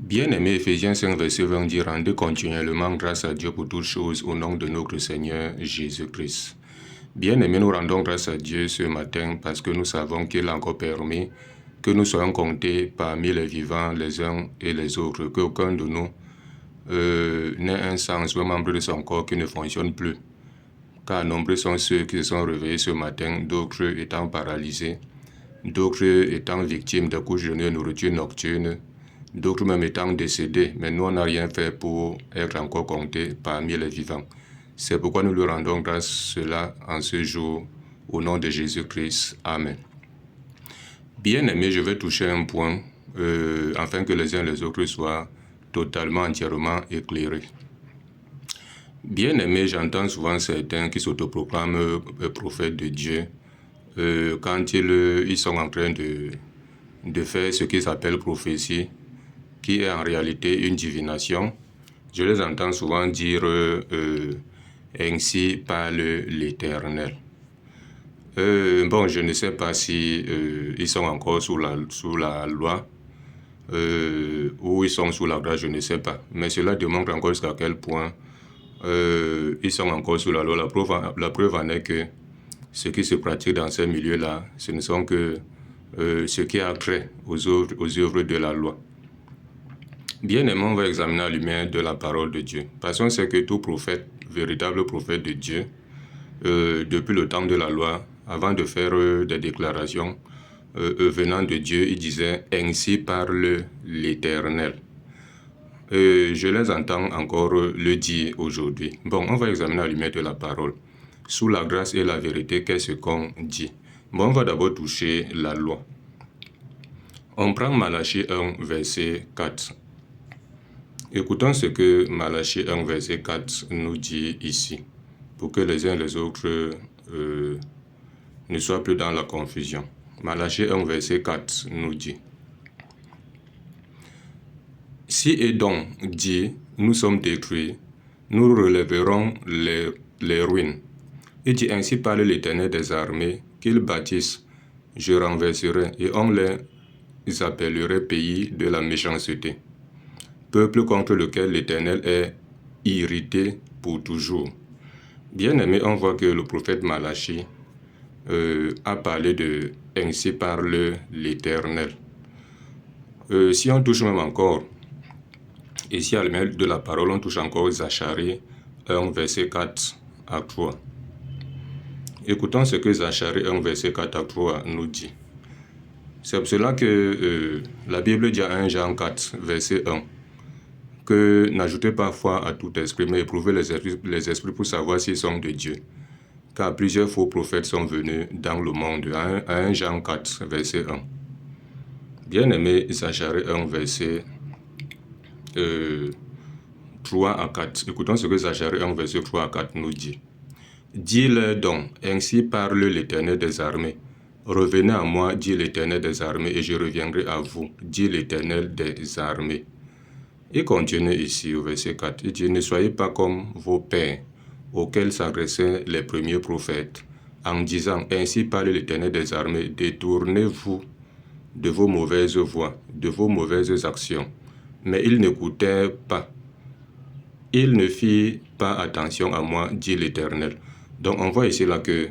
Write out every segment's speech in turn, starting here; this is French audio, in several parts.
Bien-aimé, Éphésiens 5, verset 20 dit « Rendez continuellement grâce à Dieu pour toutes choses au nom de notre Seigneur Jésus-Christ ». Bien-aimé, nous rendons grâce à Dieu ce matin parce que nous savons qu'il a encore permis que nous soyons comptés parmi les vivants les uns et les autres, qu'aucun de nous n'ait un sens ou un membre de son corps qui ne fonctionne plus. Car nombreux sont ceux qui se sont réveillés ce matin, d'autres étant paralysés, d'autres étant victimes de couches de nourriture nocturne, d'autres même étant décédés, mais nous on n'a rien fait pour être encore comptés parmi les vivants. C'est pourquoi nous lui rendons grâce cela en ce jour, au nom de Jésus-Christ. Amen. Bien-aimés, je vais toucher un point, afin que les uns et les autres soient totalement, entièrement éclairés. Bien-aimés, j'entends souvent certains qui s'autoproclament prophètes de Dieu, quand ils sont en train de faire ce qu'ils appellent prophétie, qui est en réalité une divination. Je les entends souvent dire ainsi parle l'Éternel. Bon, je ne sais pas si ils sont encore sous la loi ou ils sont sous la grâce, je ne sais pas. Mais cela démontre encore jusqu'à quel point ils sont encore sous la loi. La preuve en est que ce qui se pratique dans ces milieux-là, ce ne sont que ce qui a trait aux œuvres de la loi. Bien-aimé, on va examiner à la lumière de la parole de Dieu. Parce qu'on sait que tout prophète, véritable prophète de Dieu, depuis le temps de la loi, avant de faire des déclarations venant de Dieu, il disait « Ainsi parle l'Éternel ». Je les entends encore le dire aujourd'hui. Bon, on va examiner à la lumière de la parole. Sous la grâce et la vérité, qu'est-ce qu'on dit? Bon, on va d'abord toucher la loi. On prend Malachie 1, verset 4. Écoutons ce que Malachie 1, verset 4 nous dit ici, pour que les uns et les autres ne soient plus dans la confusion. Malachie 1, verset 4 nous dit « Si Édom dit, nous sommes détruits, nous relèverons les ruines. Il dit ainsi parle l'Éternel des armées, qu'ils bâtissent, je renverserai, et on les appellerait pays de la méchanceté. Peuple contre lequel l'Éternel est irrité pour toujours. » Bien-aimé, on voit que le prophète Malachie a parlé de « Ainsi parle l'Éternel ». Si on touche même encore, ici à la de la parole, on touche encore Zacharie 1, verset 4 à 3. Écoutons ce que Zacharie 1, verset 4 à 3 nous dit. C'est pour cela que la Bible dit à 1 Jean 4, verset 1, que n'ajoutez pas foi à tout esprit, mais éprouvez les esprits pour savoir s'ils sont de Dieu. Car plusieurs faux prophètes sont venus dans le monde. À 1 Jean 4, verset 1. Bien-aimé, Zacharie 1, verset 3 à 4. Écoutons ce que Zacharie 1, verset 3 à 4 nous dit. « Dis-leur donc, ainsi parle l'Éternel des armées. Revenez à moi, dit l'Éternel des armées, et je reviendrai à vous, dit l'Éternel des armées. » Il continue ici au verset 4. Il dit « Ne soyez pas comme vos pères, auxquels s'adressaient les premiers prophètes, en disant « Ainsi parle l'Éternel des armées, détournez-vous de vos mauvaises voies, de vos mauvaises actions. » Mais ils n'écoutaient pas. Ils ne firent pas attention à moi, dit l'Éternel. Donc on voit ici là que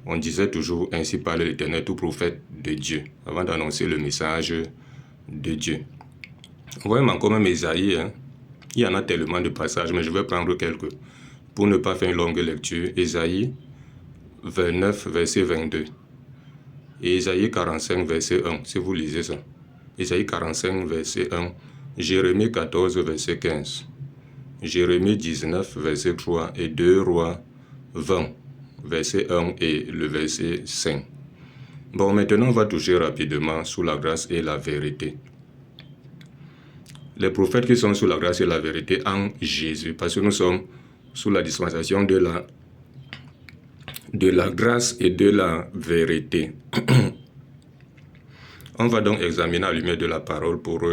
on disait toujours « Ainsi parle l'Éternel », tout prophète de Dieu, avant d'annoncer le message de Dieu. On voit encore même Ésaïe, il y en a tellement de passages, mais je vais prendre quelques pour ne pas faire une longue lecture. Ésaïe 29, verset 22. Et Ésaïe 45, verset 1, si vous lisez ça. Ésaïe 45, verset 1. Jérémie 14, verset 15. Jérémie 19, verset 3. Et 2 Rois 20, verset 1 et le verset 5. Bon, maintenant, on va toucher rapidement sous la grâce et la vérité. Les prophètes qui sont sous la grâce et la vérité en Jésus, parce que nous sommes sous la dispensation de la grâce et de la vérité. On va donc examiner à la lumière de la parole pour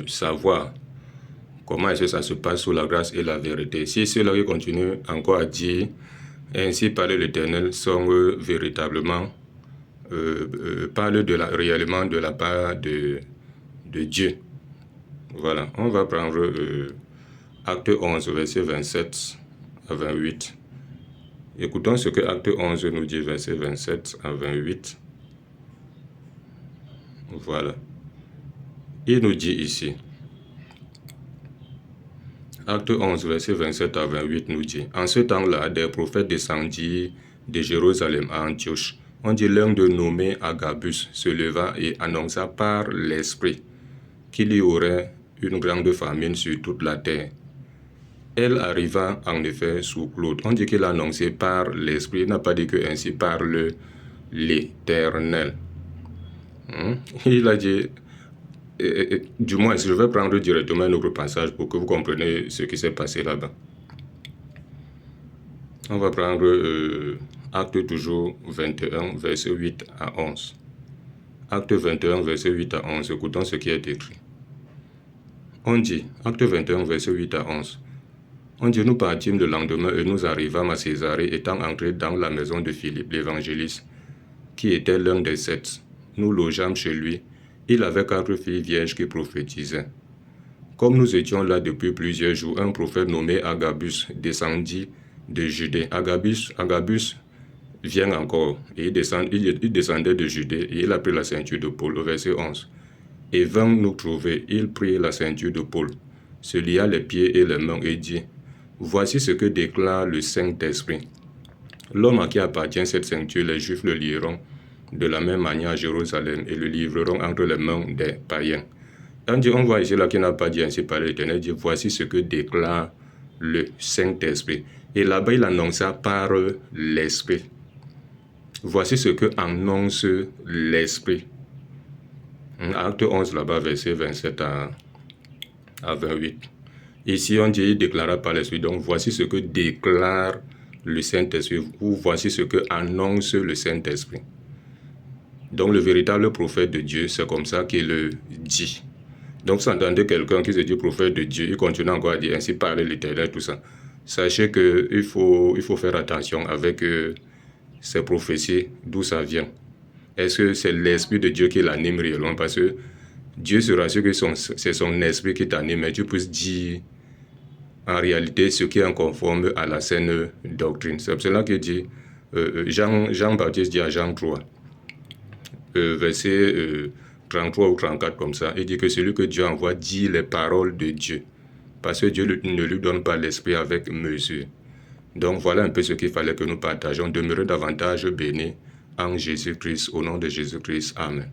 savoir comment est-ce que ça se passe sous la grâce et la vérité. Si ceux-là qui continuent encore à dire « Ainsi parle l'Éternel » sont véritablement, parlent réellement de la part de Dieu. Voilà, on va prendre Acte 11, verset 27 à 28. Écoutons ce que Acte 11 nous dit, verset 27 à 28. Voilà. Il nous dit ici, Acte 11, verset 27 à 28 nous dit, « En ce temps-là, des prophètes descendirent de Jérusalem à Antioche. On dit l'un de nommé Agabus se leva et annonça par l'Esprit qu'il y aurait une grande famine sur toute la terre. Elle arriva en effet sous Claude. » On dit qu'il a annoncé par l'Esprit, il n'a pas dit que ainsi parle l'Éternel. Il a dit, du moins, je vais prendre directement un autre passage pour que vous compreniez ce qui s'est passé là-bas. On va prendre Acte toujours 21, verset 8 à 11. Acte 21, verset 8 à 11. Écoutons ce qui est écrit. On dit, Acte 21, verset 8 à 11. On dit, nous partîmes le lendemain et nous arrivâmes à Césarée, étant entrés dans la maison de Philippe l'évangéliste, qui était l'un des 7. Nous logeâmes chez lui. Il avait 4 filles vierges qui prophétisaient. Comme nous étions là depuis plusieurs jours, un prophète nommé Agabus descendit de Judée. Agabus vient encore. Et il descendait de Judée et il a pris la ceinture de Paul. Au verset 11. Et vint nous trouver. Il prit la ceinture de Paul, se lia les pieds et les mains et dit, « Voici ce que déclare le Saint-Esprit. L'homme à qui appartient cette ceinture, les Juifs le lieront de la même manière à Jérusalem et le livreront entre les mains des païens. » On voit ici là qu'il n'a pas dit ainsi par l'Éternel, il dit voici ce que déclare le Saint-Esprit. Et là-bas, il annonça par l'Esprit. Voici ce que annonce l'Esprit. Acte 11 là-bas, verset 27 à 28. Ici, on dit il déclara par l'Esprit. Donc, voici ce que déclare le Saint-Esprit, ou voici ce que annonce le Saint-Esprit. Donc, le véritable prophète de Dieu, c'est comme ça qu'il le dit. Donc, vous entendez quelqu'un qui se dit prophète de Dieu, il continue encore à dire ainsi parle l'Éternel, tout ça. Sachez qu'il faut faire attention avec ces prophéties, d'où ça vient. Est-ce que c'est l'Esprit de Dieu qui l'anime réellement? Parce que Dieu se rassure que c'est son esprit qui t'anime, mais tu peux dire en réalité ce qui est conforme à la saine doctrine. C'est pour cela qu'il dit, Jean-Baptiste dit à Jean 3, verset 33 ou 34 comme ça, il dit que celui que Dieu envoie dit les paroles de Dieu, parce que Dieu ne lui donne pas l'esprit avec mesure. Donc voilà un peu ce qu'il fallait que nous partagions. Demeurer davantage bénis en Jésus-Christ, au nom de Jésus-Christ. Amen.